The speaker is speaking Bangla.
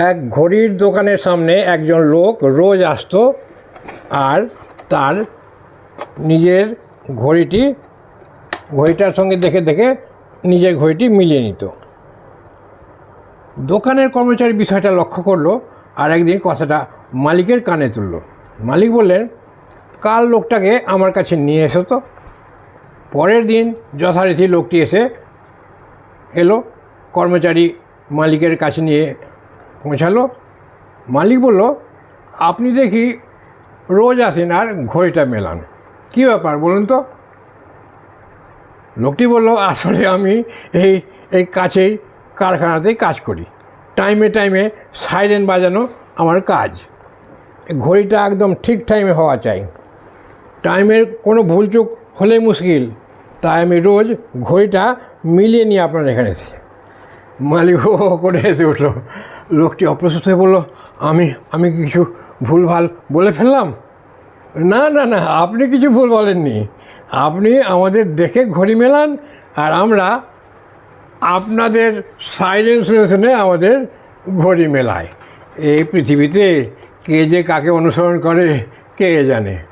এক ঘড়ির দোকানের সামনে একজন লোক রোজ আসতো আর তার নিজের ঘড়িটার সঙ্গে দেখে দেখে নিজের ঘড়িটি মিলিয়ে নিত। দোকানের কর্মচারী বিষয়টা লক্ষ্য করলো আর একদিন কথাটা মালিকের কানে তুলল। মালিক বললেন, কাল লোকটাকে আমার কাছে নিয়ে এসো তো। পরের দিন যথারীতি লোকটি এলো। কর্মচারী মালিকের কাছে নিয়ে পৌঁছালো। মালিক বলল, আপনি দেখি রোজ আসেন আর ঘড়িটা মেলান, কী ব্যাপার বলুন তো? লোকটি বলল, আসলে আমি এই কাছেই কারখানাতেই কাজ করি। টাইমে টাইমে সাইরেন বাজানো আমার কাজ। ঘড়িটা একদম ঠিক টাইমে হওয়া চাই। টাইমের কোনো ভুলচুক হলেই মুশকিল, তাই আমি রোজ ঘড়িটা মিলিয়ে নিয়ে আপনার এখানে এসেছি। মালিক ও করে এসে উঠলো। লোকটি অপ্রস্তুত হয়ে বলল, আমি কিছু ভুলভাল বলে ফেললাম? না না না, আপনি কিছু ভুল বলেননি। আপনি আমাদের দেখে ঘড়ি মেলান আর আমরা আপনাদের সাইরেন শুনে শুনে আমাদের ঘড়ি মেলাই। এই পৃথিবীতে কে যে কাকে অনুসরণ করে কে জানে।